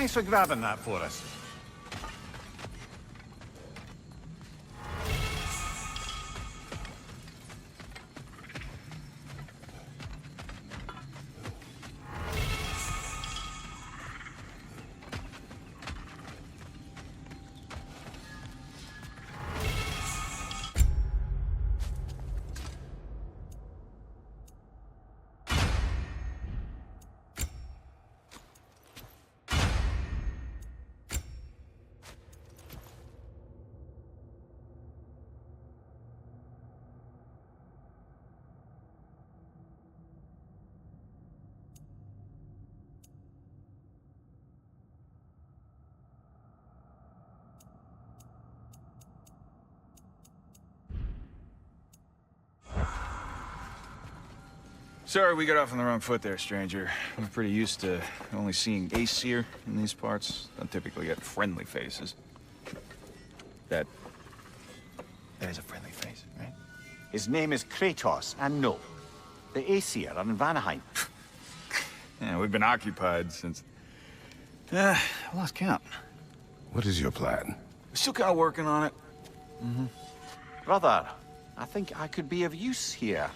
Thanks for grabbing that for us. Sorry we got off on the wrong foot there, stranger. We're pretty used to only seeing Aesir in these parts. Don't typically get friendly faces. That is a friendly face, right? His name is Keritos, and no, the Aesir are in Vanaheim. Yeah, we've been occupied since... I lost count. What is your plan? We're still kind of working on it. Brother, I think I could be of use here.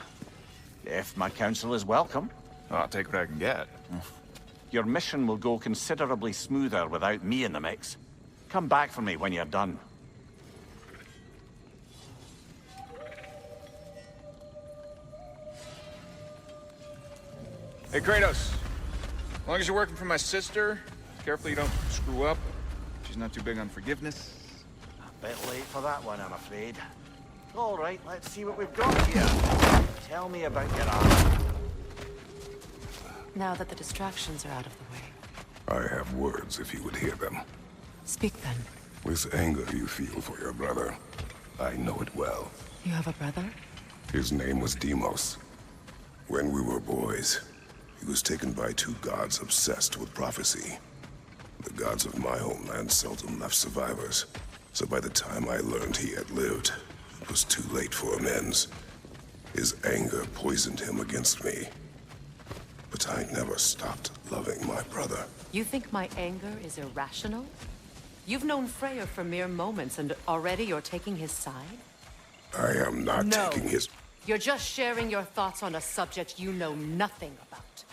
If my counsel is welcome. I'll take what I can get. Your mission will go considerably smoother without me in the mix. Come back for me when you're done. Hey, Kratos. As long as you're working for my sister, carefully you don't screw up. She's not too big on forgiveness. A bit late for that one, I'm afraid. All right, let's see what we've got here. Tell me about your arm. Now that the distractions are out of the way. I have words if you would hear them. Speak then. This anger you feel for your brother, I know it well. You have a brother? His name was Deimos. When we were boys, he was taken by two gods obsessed with prophecy. The gods of my homeland seldom left survivors, so by the time I learned he had lived, it was too late for amends. His anger poisoned him against me. But I never stopped loving my brother. You think my anger is irrational? You've known Freyr for mere moments and already you're taking his side? I am not taking his... You're just sharing your thoughts on a subject you know nothing about.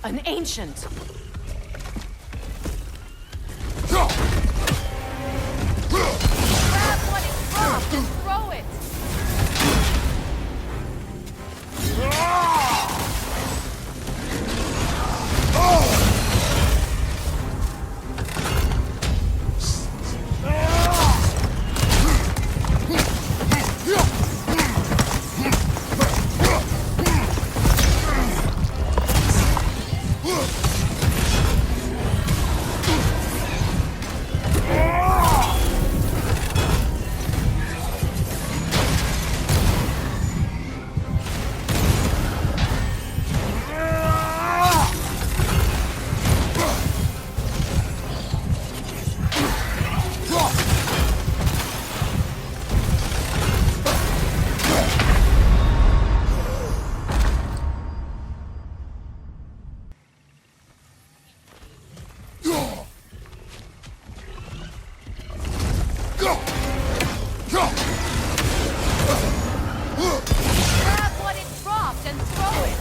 An ancient! Grab what is dropped and throw it! Grab what it dropped and throw it!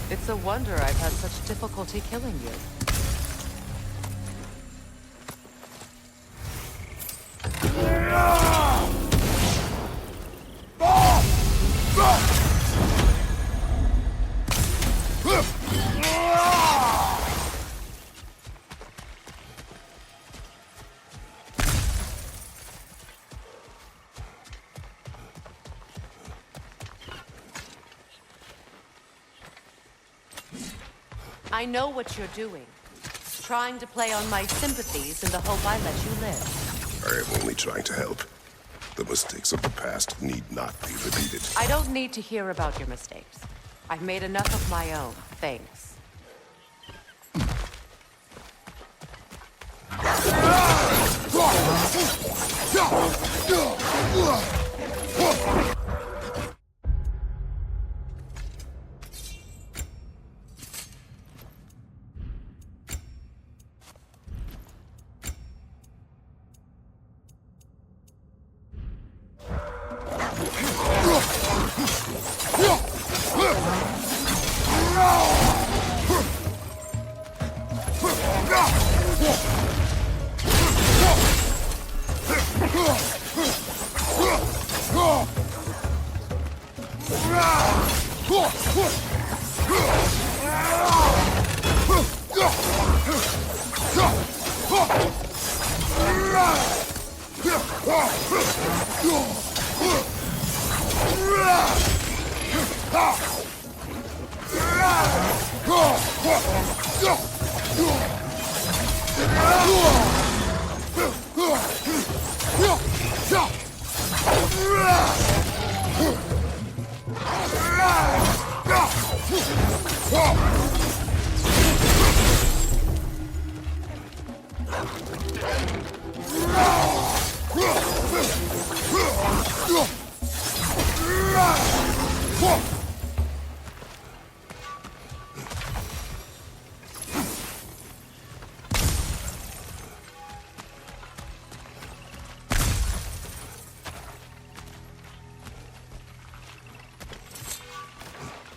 It's a wonder I've had such difficulty killing you. I know what you're doing. Trying to play on my sympathies in the hope I let you live. I am only trying to help. The mistakes of the past need not be repeated. I don't need to hear about your mistakes. I've made enough of my own, thanks.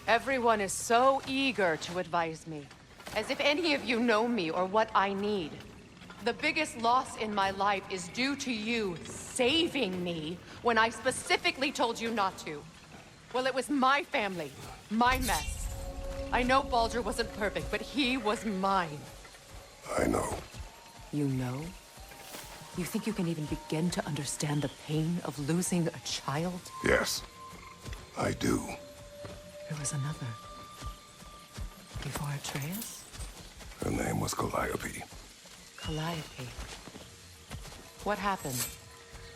Everyone is so eager to advise me, as if any of you know me or what I need. The biggest loss in my life is due to you saving me when I specifically told you not to. Well, it was my family, my mess. I know Baldur wasn't perfect, but he was mine. I know. You know? You think you can even begin to understand the pain of losing a child? Yes, I do. There was another. Before Atreus? Her name was Calliope. Calliope. What happened?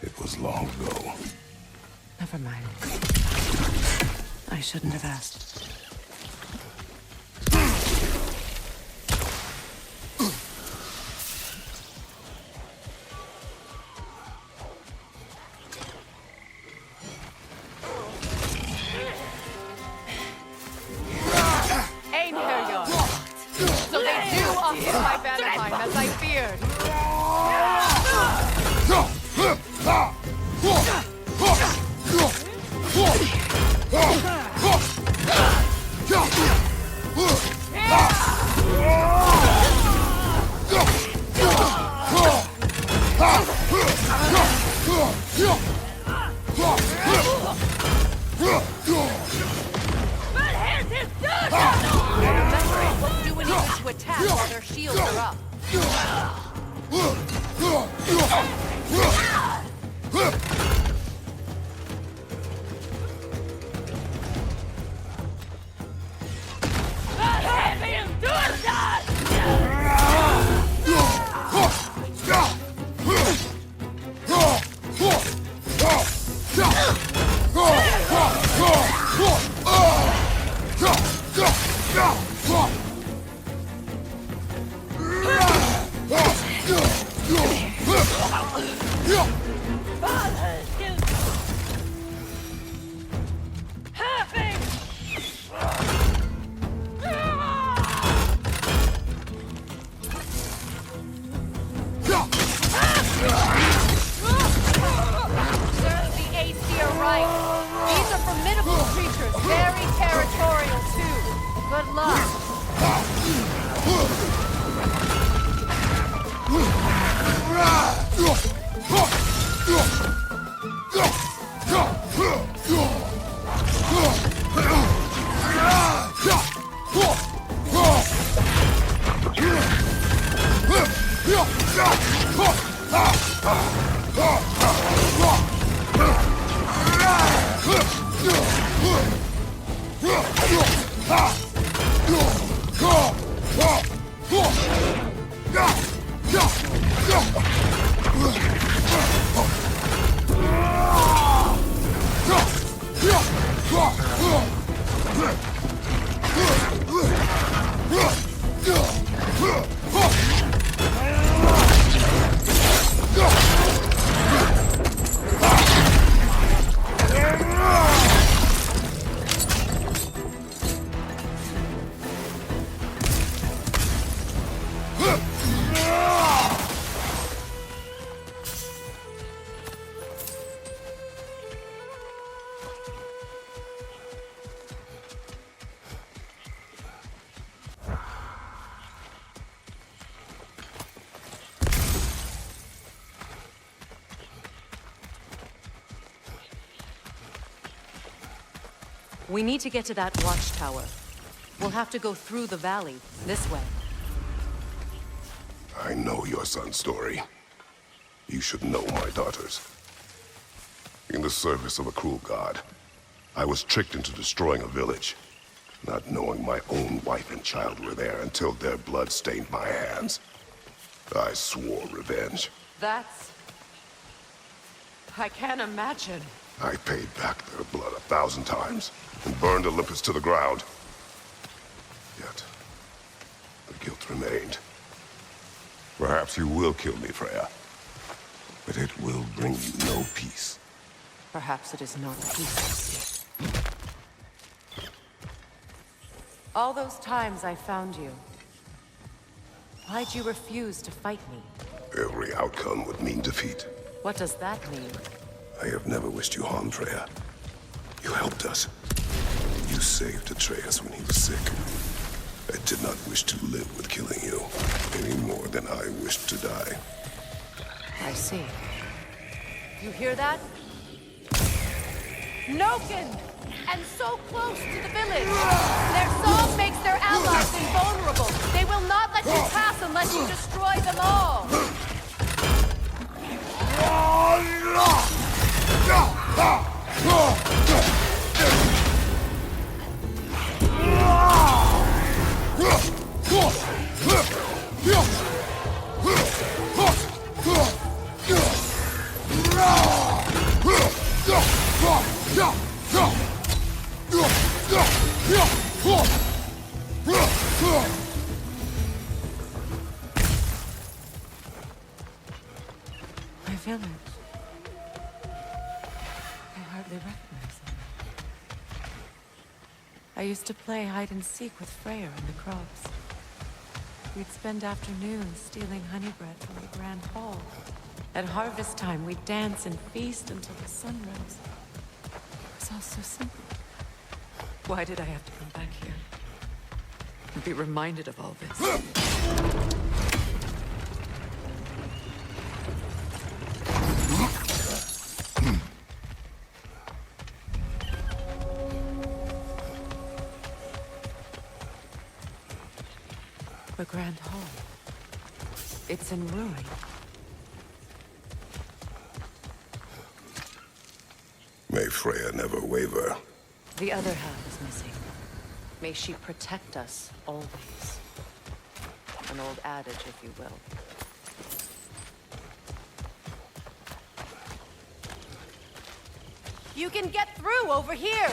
It was long ago. Never mind. I shouldn't have asked. As I feared. Remember, it won't do anything to attack while their shields are up. Very territorial, too. Good luck. We need to get to that watchtower. We'll have to go through the valley, this way. I know your son's story. You should know my daughter's. In the service of a cruel god, I was tricked into destroying a village, not knowing my own wife and child were there until their blood stained my hands. I swore revenge. I can't imagine. I paid back their blood 1,000 times and burned Olympus to the ground. Yet, the guilt remained. Perhaps you will kill me, Freya, but it will bring you no peace. Perhaps it is not peace I seek. All those times I found you, why'd you refuse to fight me? Every outcome would mean defeat. What does that mean? I have never wished you harm, Freya. You helped us. You saved Atreus when he was sick. I did not wish to live with killing you, any more than I wished to die. I see. You hear that? Noken! And so close to the village! Their song makes their allies invulnerable! They will not let you pass unless you destroy them all! My village. I hardly recognize them. I used to play hide and seek with Freya in the crops. We'd spend afternoons stealing honey bread from the grand hall. At harvest time, we'd dance and feast until the sun rose. It was all so simple. Why did I have to come back here? And be reminded of all this? The Grand Hall. It's in ruin. May Freya never waver. The other half is missing. May she protect us always. An old adage, if you will. You can get through over here!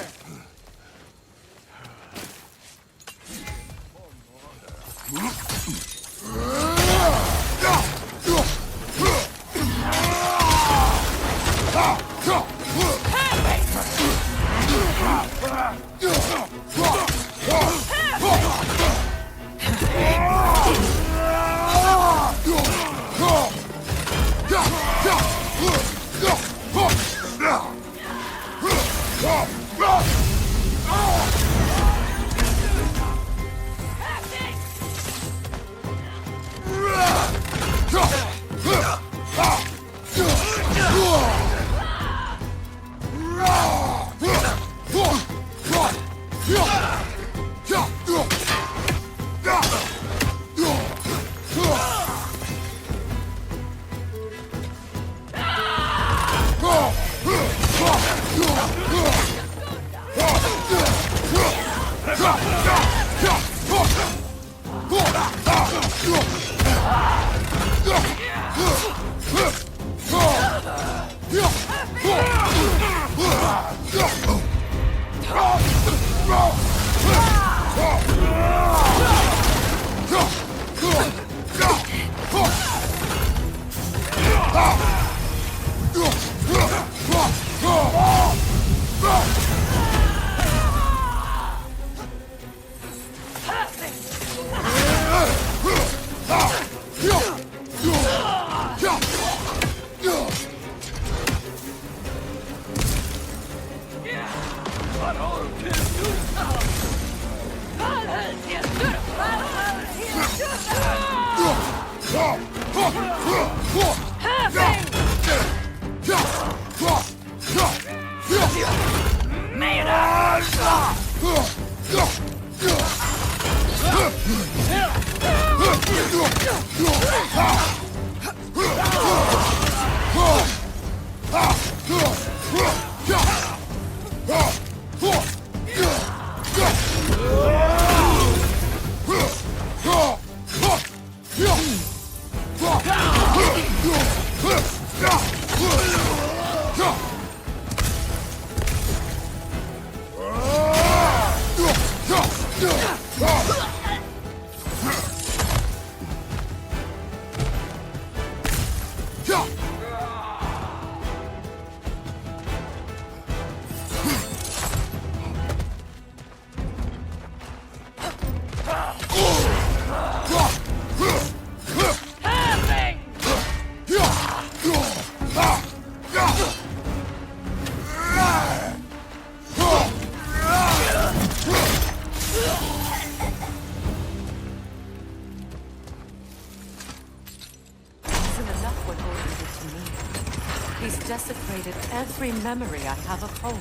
Desecrated every memory I have of home.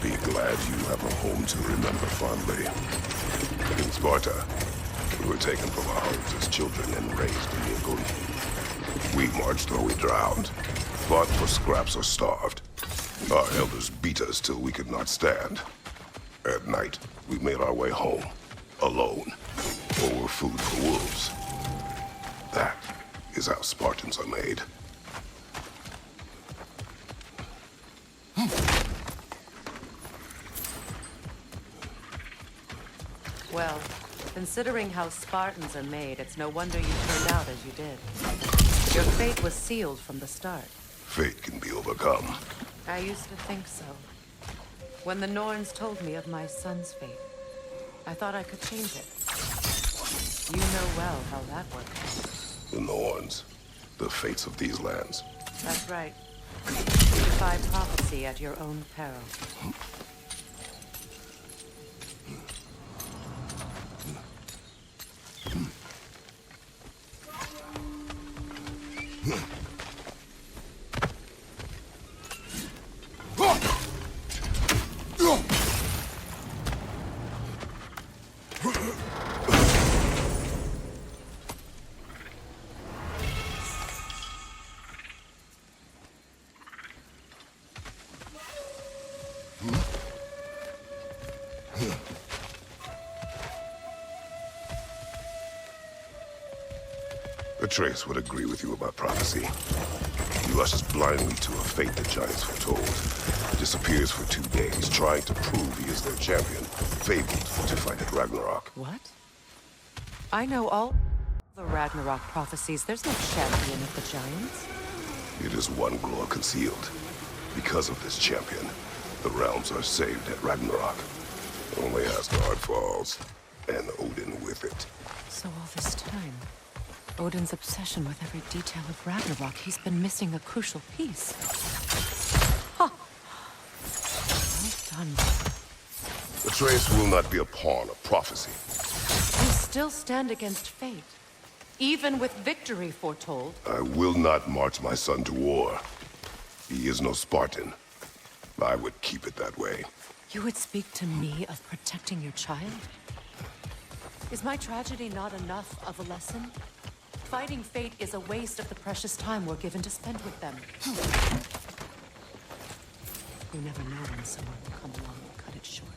Be glad you have a home to remember fondly. In Sparta, we were taken from our homes as children and raised in Yukon. We marched or we drowned, fought for scraps or starved. Our elders beat us till we could not stand. At night, we made our way home, alone, or were food for wolves. That is how Spartans are made. Well, considering how Spartans are made, it's no wonder you turned out as you did. Your fate was sealed from the start. Fate can be overcome. I used to think so. When the Norns told me of my son's fate, I thought I could change it. You know well how that worked. The Norns, the fates of these lands. That's right. You defy prophecy at your own peril. Trace would agree with you about prophecy. He rushes blindly to a fate the giants foretold. Disappears for 2 days, trying to prove he is their champion, fabled to fight at Ragnarok. What? I know all the Ragnarok prophecies. There's no champion of the giants. It is one glory concealed. Because of this champion, the realms are saved at Ragnarok. Only Asgard falls, and Odin with it. So all this time, Odin's obsession with every detail of Ragnarok, he's been missing a crucial piece. Huh. Well done. The Trace will not be a pawn of prophecy. We still stand against fate, even with victory foretold. I will not march my son to war. He is no Spartan. I would keep it that way. You would speak to me of protecting your child? Is my tragedy not enough of a lesson? Fighting fate is a waste of the precious time we're given to spend with them. You never know when someone will come along and cut it short.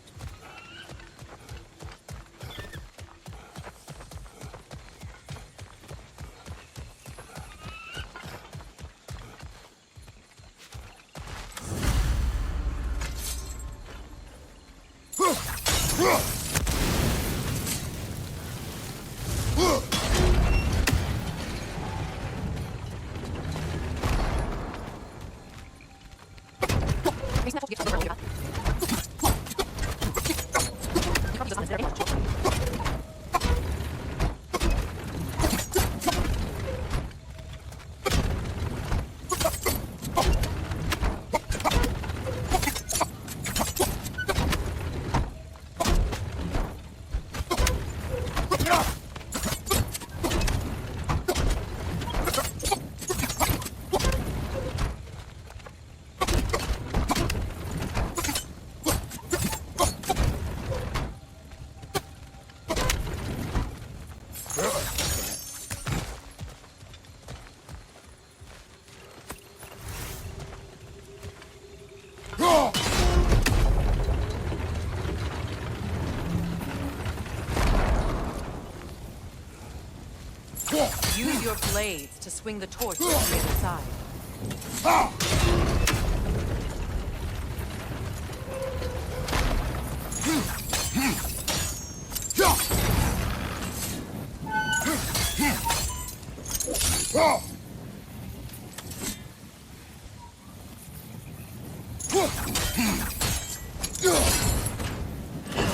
Use your blades to swing the torch to the other side.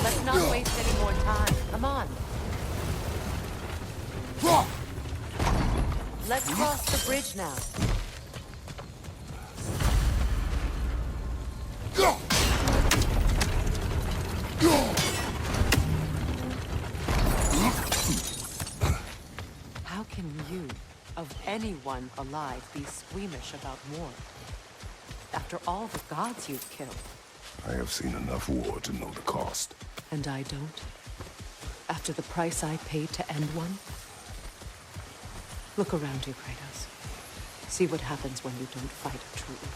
Let's not waste any more time. Come on. Let's cross the bridge now. How can you, of anyone alive, be squeamish about war? After all the gods you've killed. I have seen enough war to know the cost. And I don't? After the price I paid to end one? Look around you, Kratos. See what happens when you don't fight a true evil.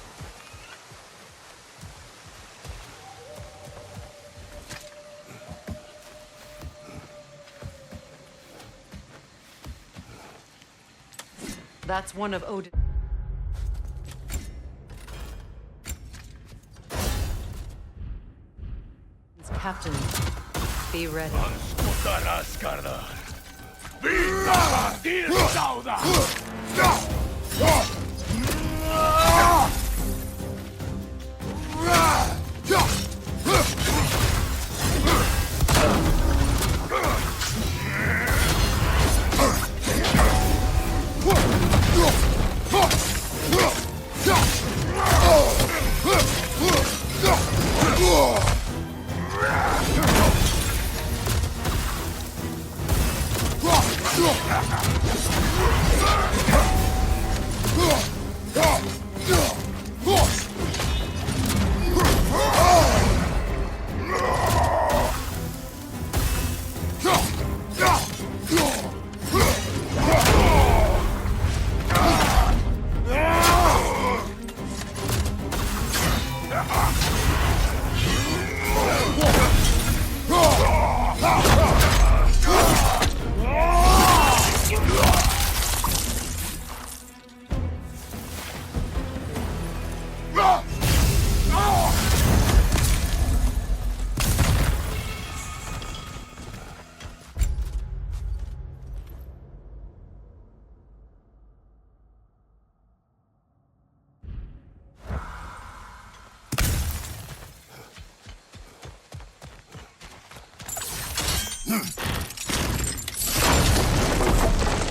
That's one of Odin's captains. Be ready.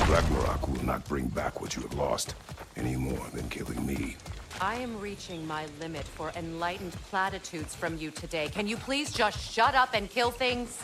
Ragnarok will not bring back what you have lost, any more than killing me. I am reaching my limit for enlightened platitudes from you today. Can you please just shut up and kill things?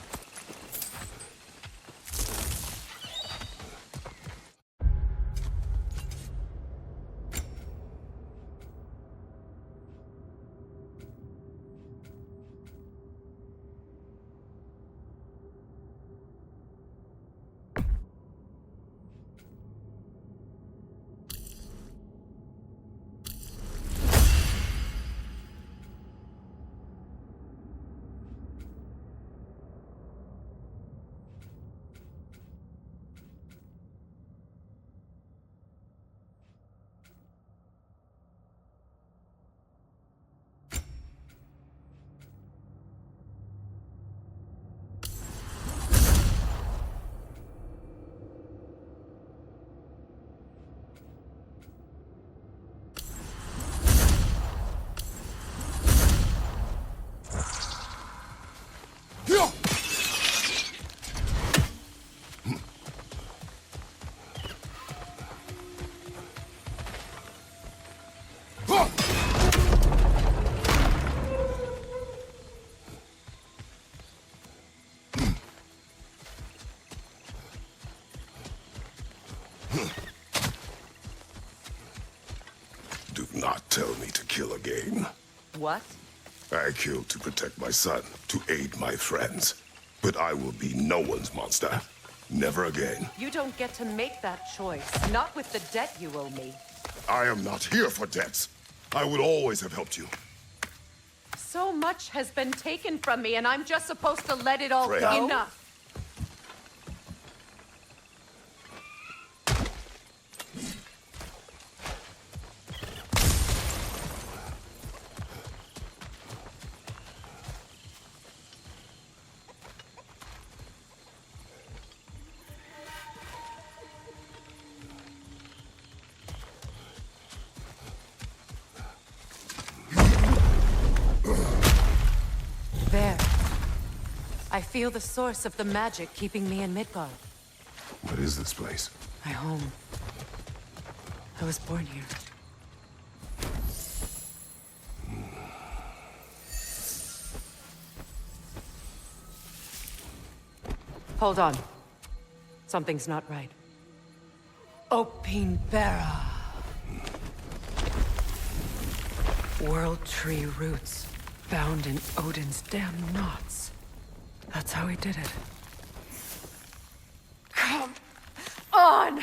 Do not tell me to kill again. What? I killed to protect my son, to aid my friends. But I will be no one's monster. Never again. You don't get to make that choice. Not with the debt you owe me. I am not here for debts. I would always have helped you. So much has been taken from me, and I'm just supposed to let it all Freya. go? Enough. I feel the source of the magic keeping me in Midgard. What is this place? My home. I was born here. Hold on. Something's not right. Opinbera. World tree roots bound in Odin's damn knots. That's how he did it. Come on!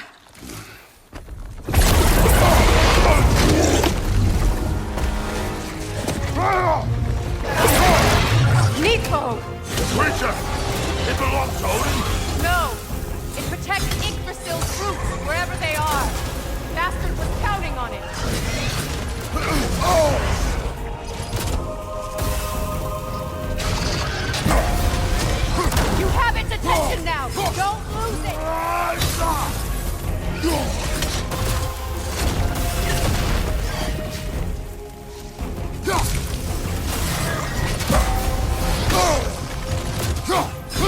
Neato! Creature! It belongs to Odin? No! It protects Yggdrasil's roots wherever they are. Bastard was counting on it. You have its attention now! Don't lose it!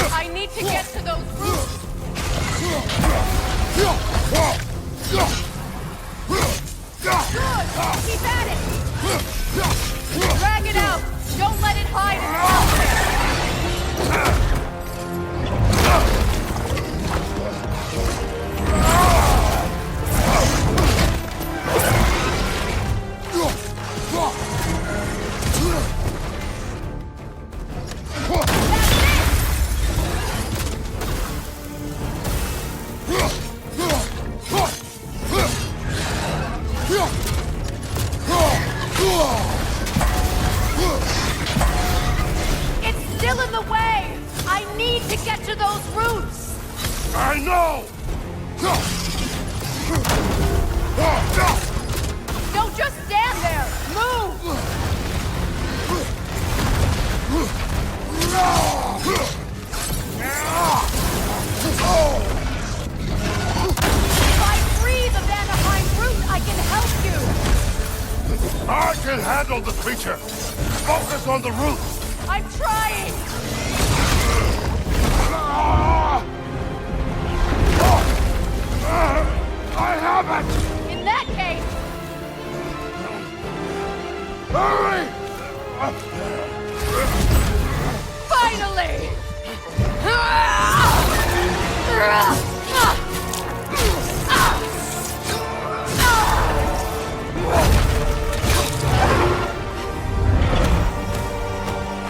I need to get to those roots! Good! Keep at it! Drag it out! Don't let it hide in the water! It's still in the way! I need to get to those roots! I know! Don't just stand there! Move! If I free the Vanaheim root, I can help you! I can handle the creature! Focus on the roots! I'm trying! I have it! In that case, Hurry! finally!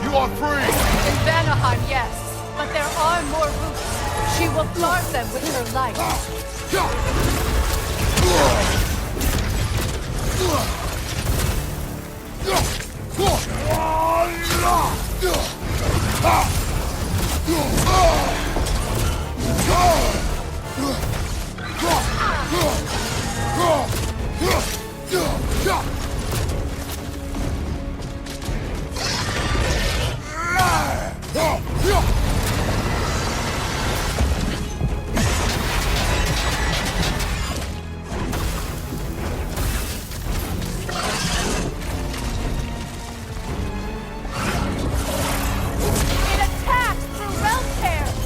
You are free! In Vanaheim, yes. But there are more roots. She will guard them with her life. It attacks through realm tears.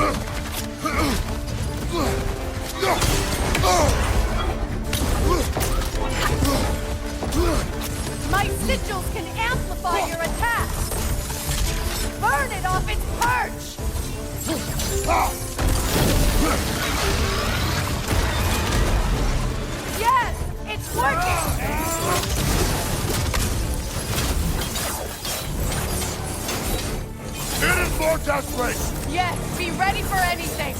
My sigils can amplify your attack! Burn it off its perch! Yes! It's working! It is more desperate! Yes, be ready for anything!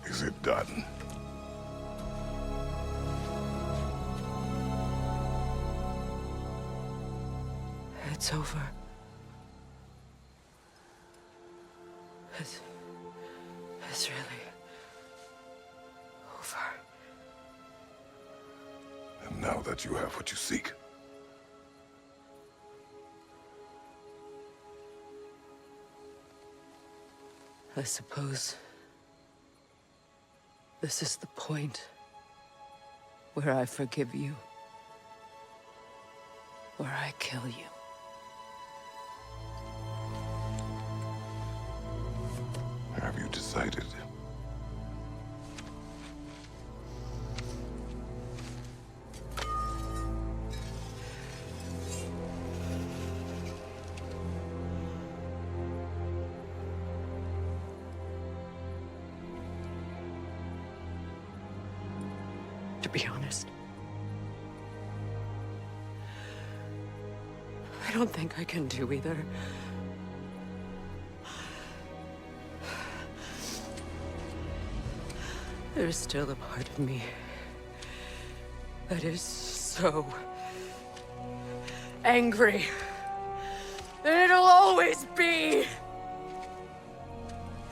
Is it done? It's over. this really over? And now that you have what you seek, I suppose this is the point where I forgive you, where I kill you. have you decided? To be honest, I don't think I can do either. There's still a part of me that is so angry. And it'll always be.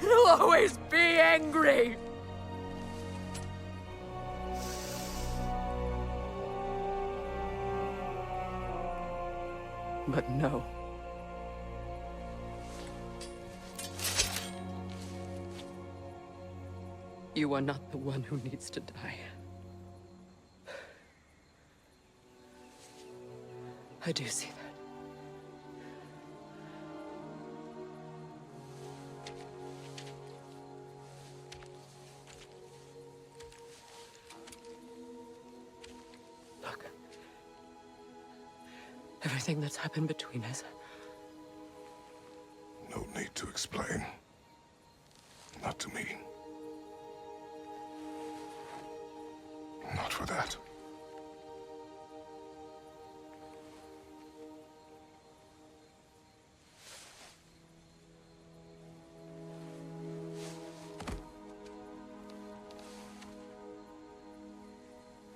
It'll always be angry. But no. You are not the one who needs to die. I do see that. Look. Everything that's happened between us. No need to explain. Not to me. Not for that.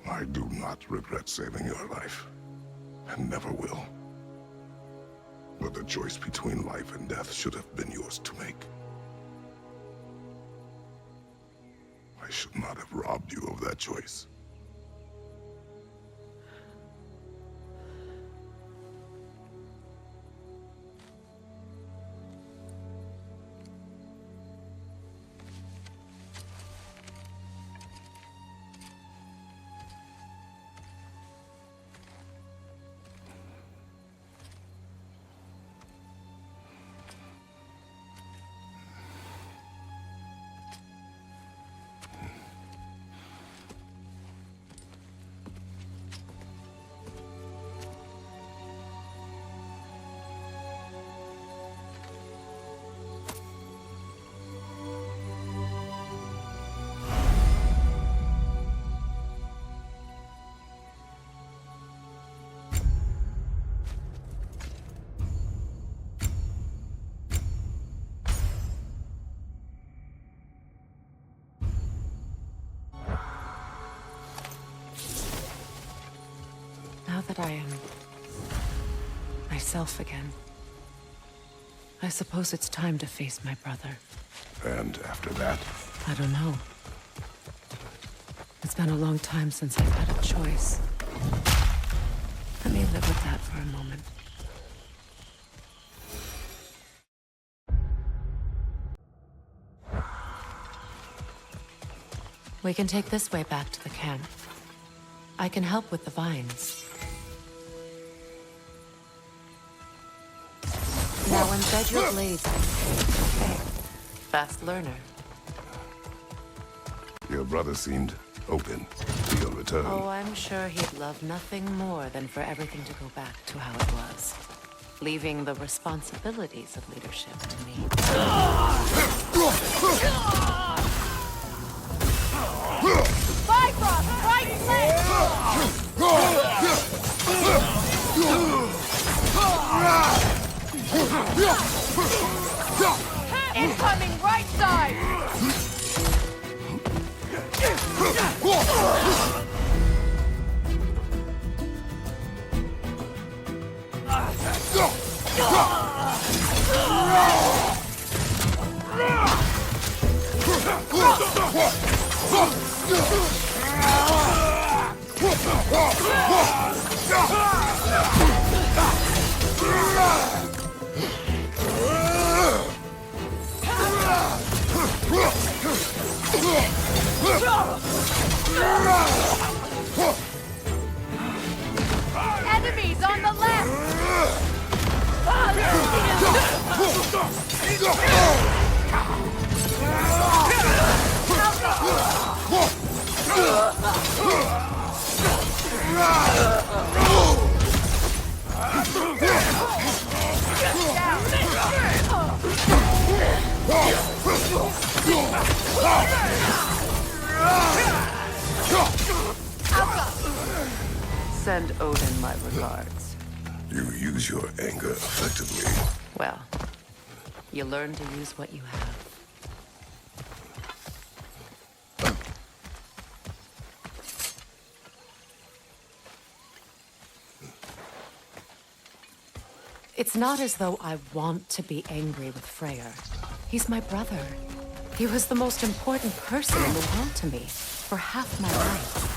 I do not regret saving your life, and never will. But the choice between life and death should have been yours to make. I should not have robbed you of that choice. Now that I am myself again, I suppose it's time to face my brother. And after that? I don't know. It's been a long time since I've had a choice. Let me live with that for a moment. We can take this way back to the camp. I can help with the vines. Now embed your blades. Okay. Fast learner. Your brother seemed open to your return. Oh, I'm sure he'd love nothing more than for everything to go back to how it was. Leaving the responsibilities of leadership to me. Bifrost, right leg! Incoming right side! Enemies on the left! Send Odin my regards. You use your anger effectively. Well, you learn to use what you have. It's not as though I want to be angry with Freyr. He's my brother. He was the most important person in the world to me for half my life.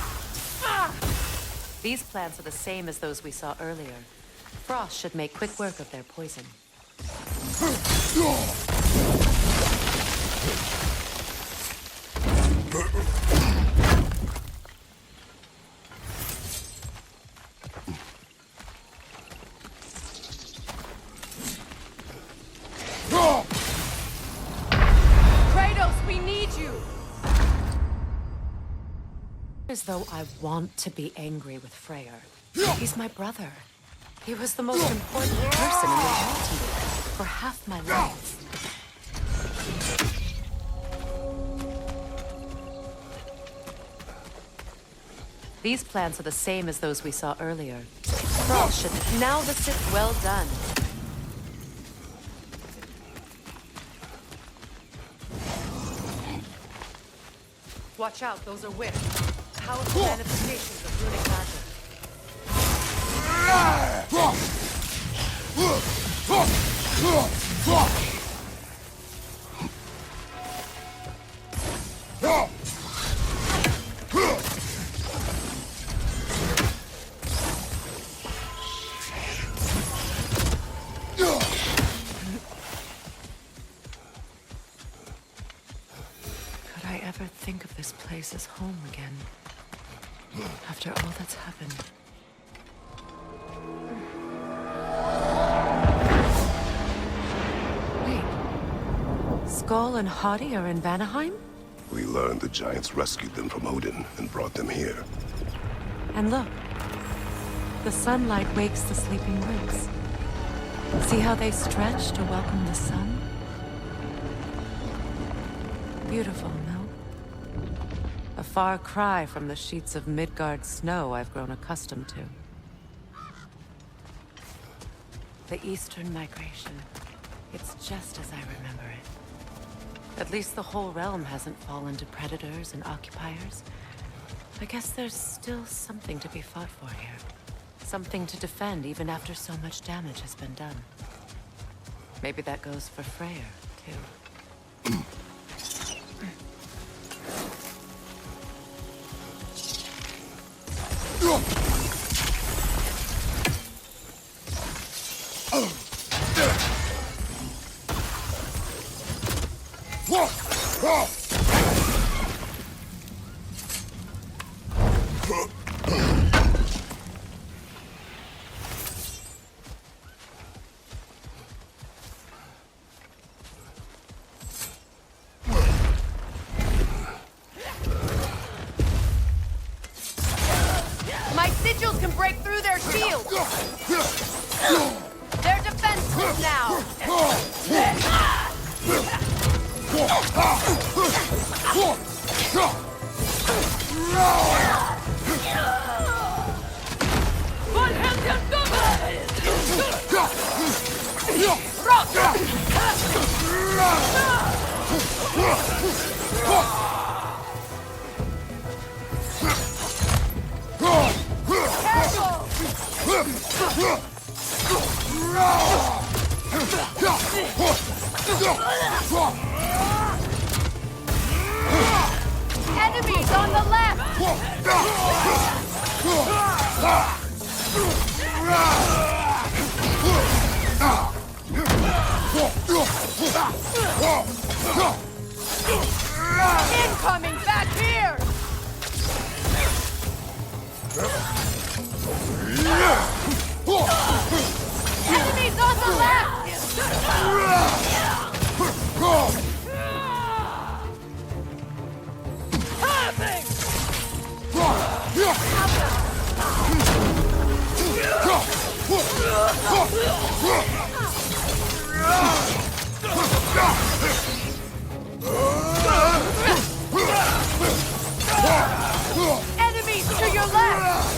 These plants are the same as those we saw earlier. Frost should make quick work of their poison. Kratos, we need you! As though I want to be angry with Freyr. He's my brother. He was the most important person in the world to me for half my life. These plants are the same as those we saw earlier. Frost should... Now the Sith, well done. Watch out, those are whips. Powerful manifestations of runic magic. Could I ever think of this place as home again? After all that's happened. Wait. Skull and Hati are in Vanaheim? We learned the giants rescued them from Odin and brought them here. And look. The sunlight wakes the sleeping roots. See how they stretch to welcome the sun? Beautiful, no? A far cry from the sheets of Midgard snow I've grown accustomed to. The Eastern Migration. It's just as I remember it. At least the whole realm hasn't fallen to predators and occupiers. I guess there's still something to be fought for here. Something to defend even after so much damage has been done. Maybe that goes for Freyr, too. My sigils can break through their shields! They're defenseless now! Enemies on the left! Incoming back here! Enemies on the left! Enemies to your left!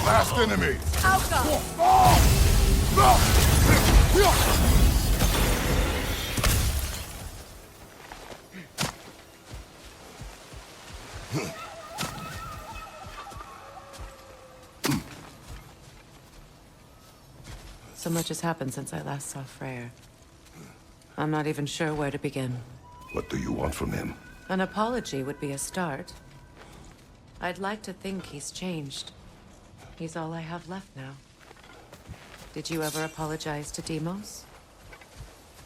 Last enemy! So much has happened since I last saw Freyr. I'm not even sure where to begin. What do you want from him? An apology would be a start. I'd like to think he's changed. He's all I have left now. Did you ever apologize to Deimos?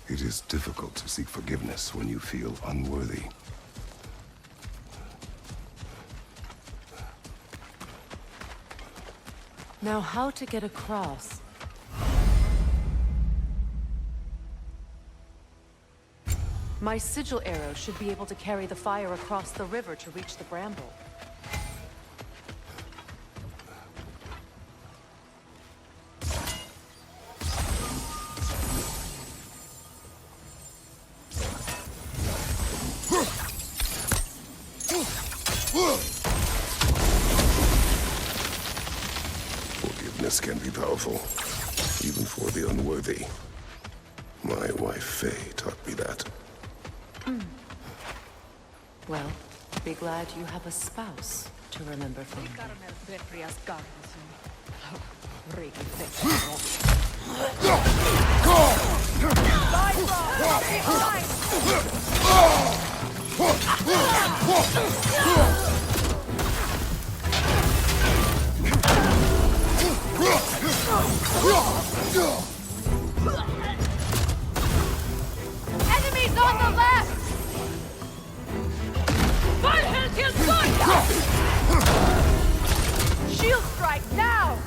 It is difficult to seek forgiveness when you feel unworthy. Now, how to get across? My sigil arrow should be able to carry the fire across the river to reach the bramble. Forgiveness can be powerful, even for the unworthy. My wife, Faye, taught me that. Well, be glad you have a spouse to remember from me. Enemies on the left! Shield strike now!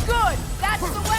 Good! That's the way!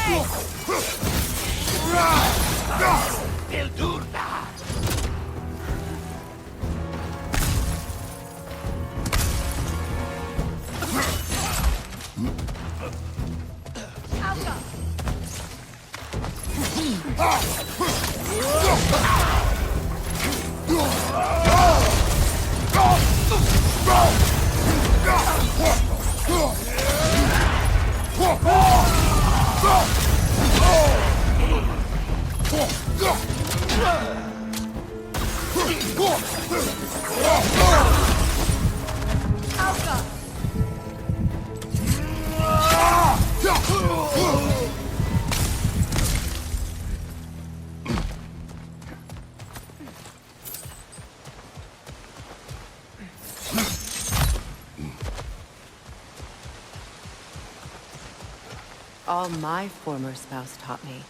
All my former spouse taught me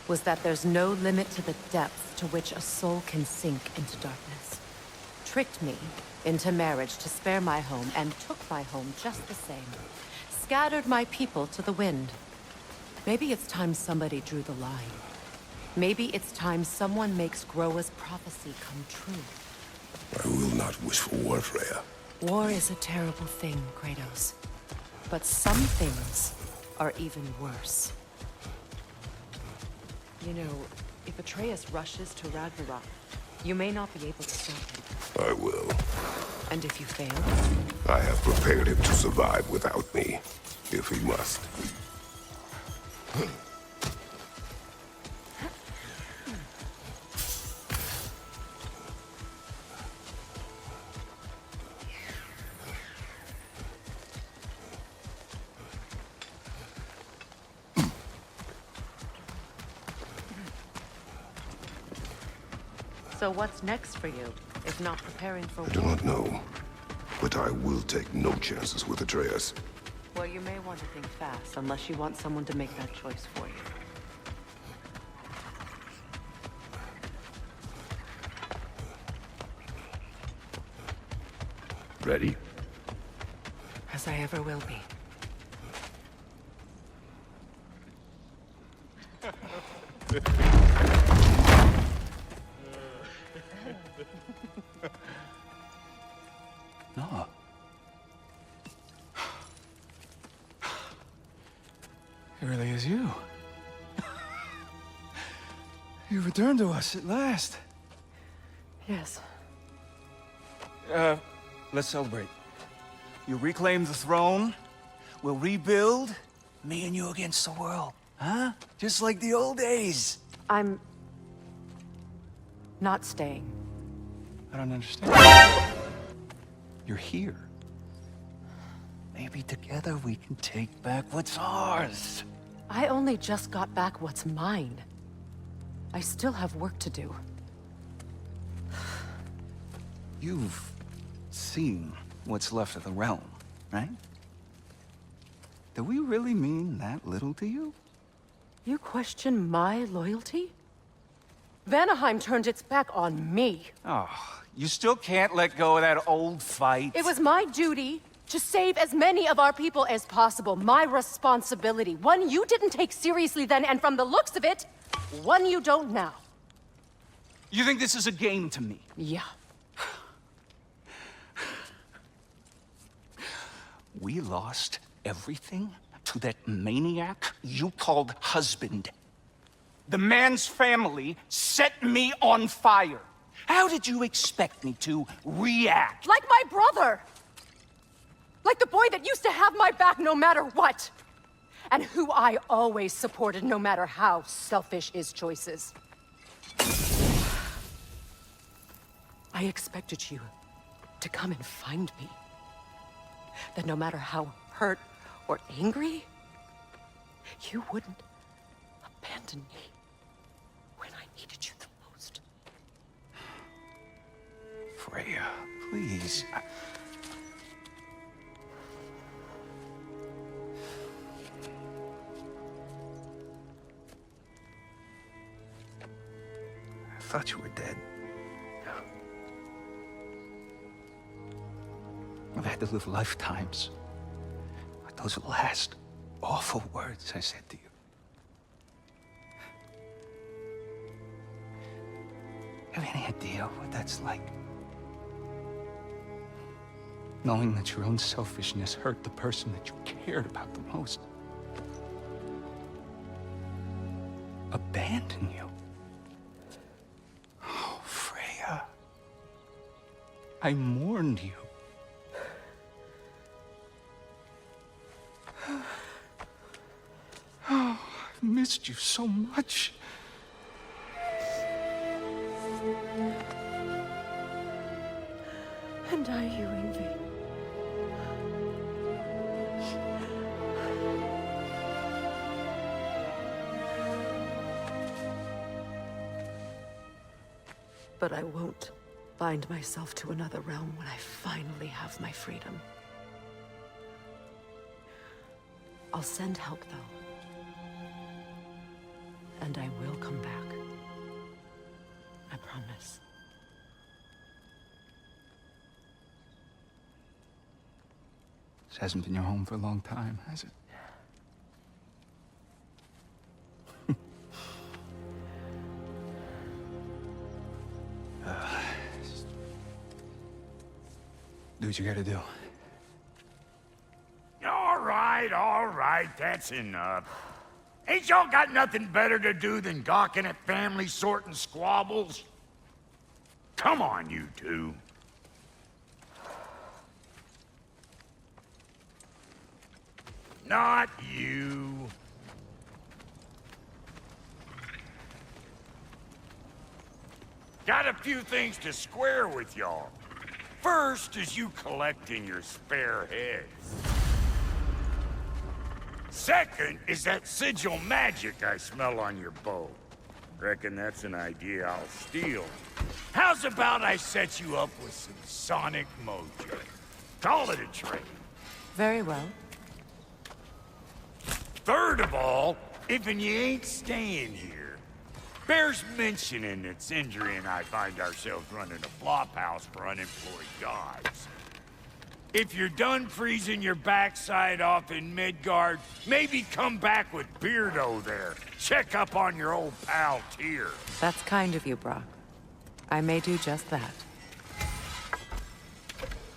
was that there's no limit to the depth to which a soul can sink into darkness. tricked me into marriage to spare my home and took my home just the same. Scattered my people to the wind. Maybe it's time somebody drew the line. Maybe it's time someone makes Groa's prophecy come true. I will not wish for war, Freya. War is a terrible thing, Kratos. But some things are even worse. You know, if Atreus rushes to Ragnarok, you may not be able to stop him. I will. And if you fail? I have prepared him to survive without me, if he must. So what's next for you, if not preparing for war? I do not know, but I will take no chances with Atreus. Well, you may want to think fast, unless you want someone to make that choice for you. Ready? As I ever will be. No. It really is you. You returned to us at last. Yes. Let's celebrate. You reclaim the throne. We'll rebuild. Me and you against the world. Huh? Just like the old days. I'm not staying. I don't understand. You're here. Maybe together we can take back what's ours. I only just got back what's mine. I still have work to do. You've seen what's left of the realm, right? Do we really mean that little to you? You question my loyalty? Vanaheim turned its back on me. Oh, you still can't let go of that old fight? It was my duty to save as many of our people as possible. My responsibility. One you didn't take seriously then, and from the looks of it, one you don't now. You think this is a game to me? Yeah. We lost everything to that maniac you called husband. The man's family set me on fire. How did you expect me to react? Like my brother! Like the boy that used to have my back no matter what! And who I always supported no matter how selfish his choices. I expected you to come and find me. That no matter how hurt or angry, you wouldn't abandon me when I needed you the most. Freya, please. I thought you were dead. I've had to live lifetimes with those last awful words I said to you. Have any idea what that's like? Knowing that your own selfishness hurt the person that you cared about the most. Abandon you. Oh, Freya. I mourned you. Oh, I've missed you so much. And I you envy. But I won't bind myself to another realm when I finally have my freedom. I'll send help, though. And I will come back. I promise. This hasn't been your home for a long time, has it? Do what you gotta do. All right, that's enough. Ain't y'all got nothing better to do than gawking at family sorting squabbles? Come on, you two. Not you. Got a few things to square with y'all. First is you collecting your spare heads. Second is that sigil magic I smell on your bow. Reckon that's an idea I'll steal. How's about I set you up with some sonic mojo? Call it a trade. Very well. Third of all, if you ain't staying here, bears mentioning that Sindri and I find ourselves running a flop house for unemployed gods. If you're done freezing your backside off in Midgard, maybe come back with Beardo there. Check up on your old pal Tyr. That's kind of you, Brock. I may do just that.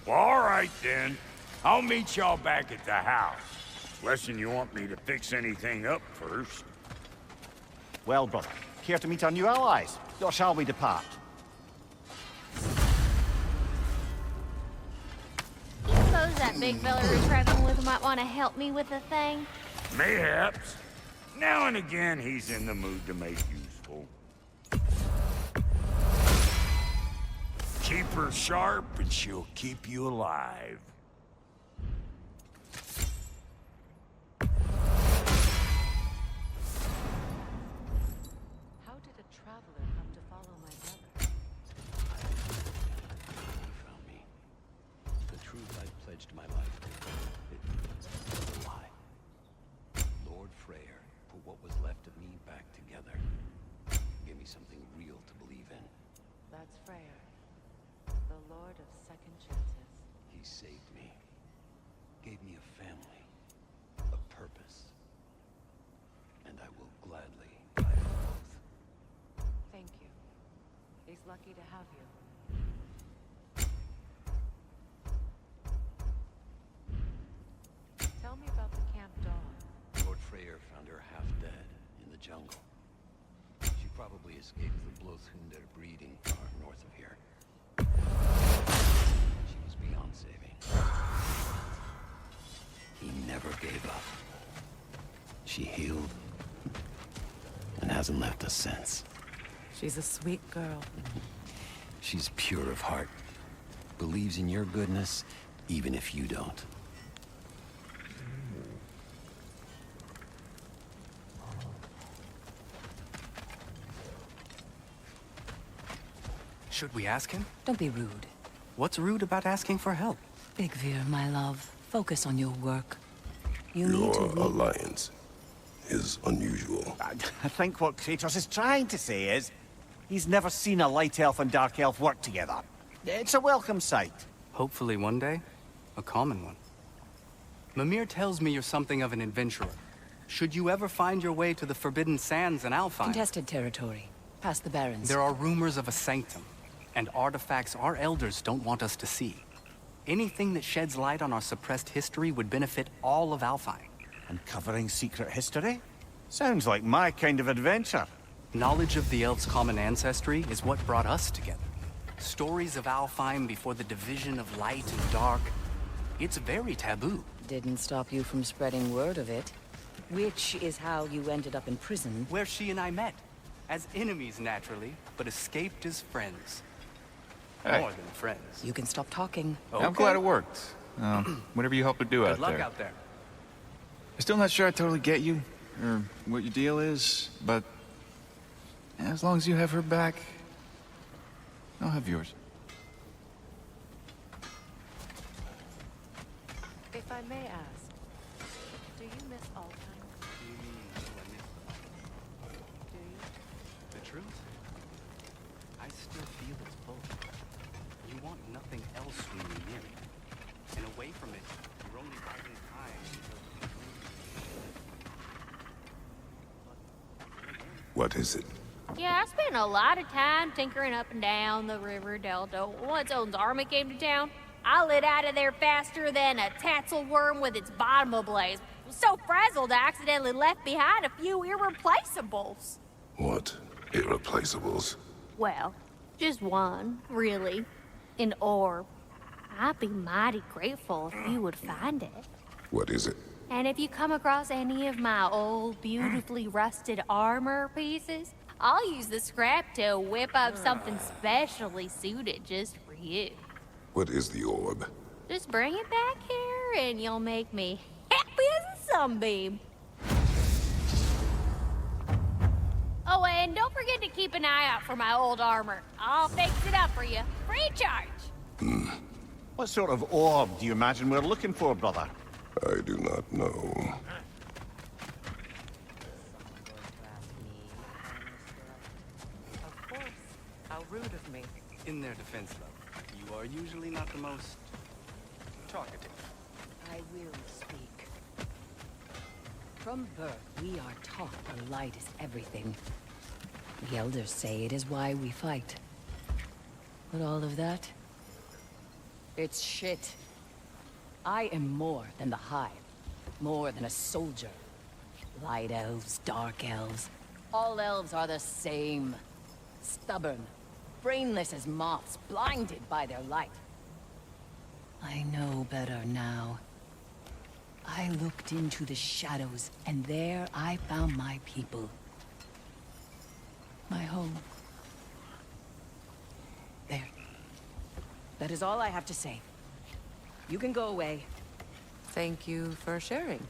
Well, all right then. I'll meet y'all back at the house. Unless you want me to fix anything up first. Well, brother, care to meet our new allies? Or shall we depart? Suppose that big fella we're traveling with might want to help me with a thing? Mayhaps. Now and again, he's in the mood to make useful. Keep her sharp and she'll keep you alive. How did a traveler come to follow my brother? Found me. The truth I'd pledged my life to. It was a lie. Lord Freyr put what was left of me back together. Gave me something real to believe in. That's Freyr, the Lord of Second Chances. He saved me. Gave me a family. A purpose. And I will gladly die for both. Thank you. He's lucky to have you. Tell me about the camp dog. Lord Freyr found her half dead in the jungle. She probably escaped the Blothhunder breeding farm north of here. She was beyond saving. He never gave up. She healed and hasn't left us since. She's a sweet girl. She's pure of heart. Believes in your goodness, even if you don't. Should we ask him? Don't be rude. What's rude about asking for help? Big Veer, my love, focus on your work. You need Your to... alliance is unusual. I think what Kratos is trying to say is, he's never seen a light elf and dark elf work together. It's a welcome sight. Hopefully one day, a common one. Mimir tells me you're something of an adventurer. Should you ever find your way to the Forbidden Sands in Alfheim... Contested territory. Past the Barrens. There are rumors of a sanctum, and artifacts our elders don't want us to see. Anything that sheds light on our suppressed history would benefit all of Alfheim. Uncovering secret history? Sounds like my kind of adventure. Knowledge of the elves' common ancestry is what brought us together. Stories of Alfheim before the division of light and dark. It's very taboo. Didn't stop you from spreading word of it. Which is how you ended up in prison. Where she and I met. As enemies, naturally, but escaped as friends. Hey. More than friends. You can stop talking. I'm glad it worked. Whatever you helped her do Good out luck there. out there. I'm still not sure I totally get you, or what your deal is, but as long as you have her back, I'll have yours. If I may ask, do you miss Alfheim? Do you mean, do I miss them? Do you? The truth? I still feel its pull. You want nothing else when you're near it. And away from it, We're only biding time What is it? Yeah, I spent a lot of time tinkering up and down the river delta. Once Odin's army came to town, I lit out of there faster than a tassel worm with its bottom ablaze. So frazzled, I accidentally left behind a few irreplaceables. What? Irreplaceables? Well, just one, really. An orb. I'd be mighty grateful if you would find it. What is it? And if you come across any of my old, beautifully rusted armor pieces, I'll use the scrap to whip up something specially suited just for you. What is the orb? Just bring it back here and you'll make me happy as a sunbeam. Oh, and don't forget to keep an eye out for my old armor. I'll fix it up for you, free of charge. What sort of orb do you imagine we're looking for, brother? I do not know. Of course. How rude of me. in their defense, though. You are usually not the most talkative. I will speak. From birth, we are taught the light is everything. The elders say it is why we fight. But all of that? It's shit. I am more than the hive. More than a soldier. Light elves, dark elves. All elves are the same. Stubborn. Brainless as moths, blinded by their light. I know better now. I looked into the shadows, and there I found my people. My home. There. That is all I have to say. You can go away. Thank you for sharing.